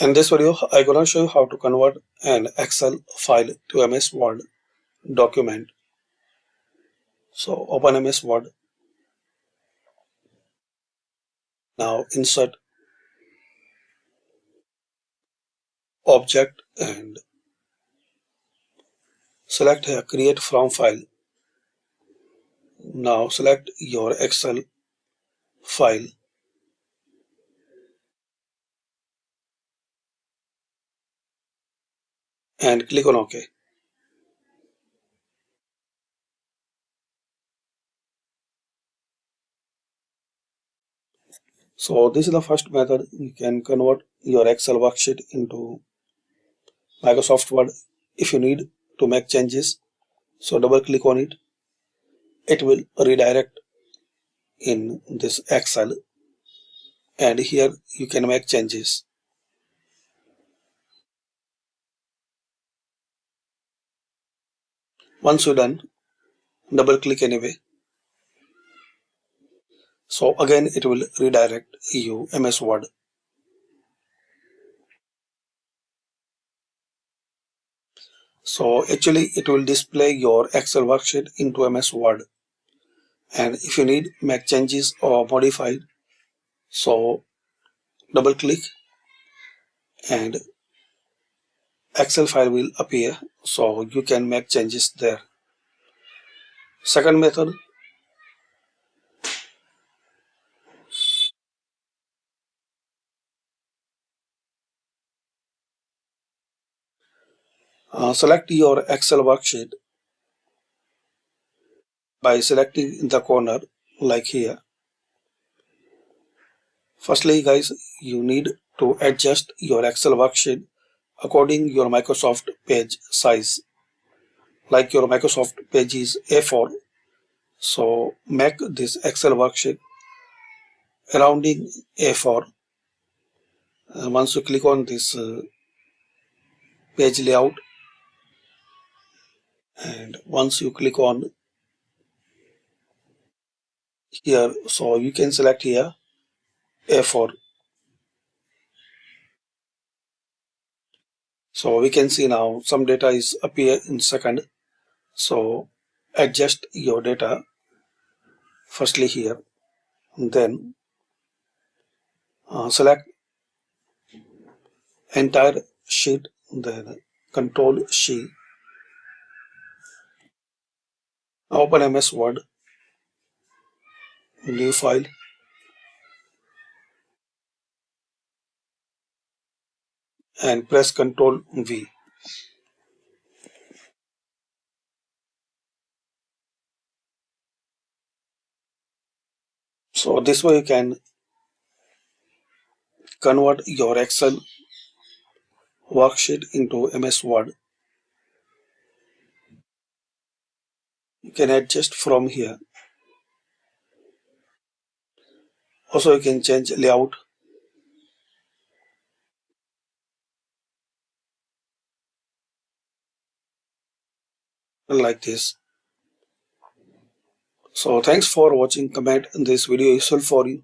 In this video, I'm gonna show you how to convert an Excel file to MS Word document. So open MS Word. Now insert object and select here create from file. Now select your Excel file and click on OK. So this is the first method. You can convert your Excel worksheet into Microsoft Word. If you need to make changes, so double click on it. It will redirect in this Excel, and here you can make changes. Once you're done, double click anyway. So again it will redirect you MS Word. So actually it will display your Excel worksheet into MS Word, and if you need make changes or modify, so double click and Excel file will appear, so you can make changes there. Second method, select your Excel worksheet by selecting in the corner like here. Firstly guys, you need to adjust your Excel worksheet according your Microsoft page size. Like your Microsoft page is A4, so make this Excel worksheet surrounding A4. Once you click on this page layout, and once you click on here, so you can select here A4. So we can see now some data is appear in second. So adjust your data firstly here, then select entire sheet, then Control C, open MS Word, new file, and press Control V. So this way you can convert your Excel worksheet into MS Word. You can adjust from here. Also you can change layout. Like this. So thanks for watching. Comment this video useful for you.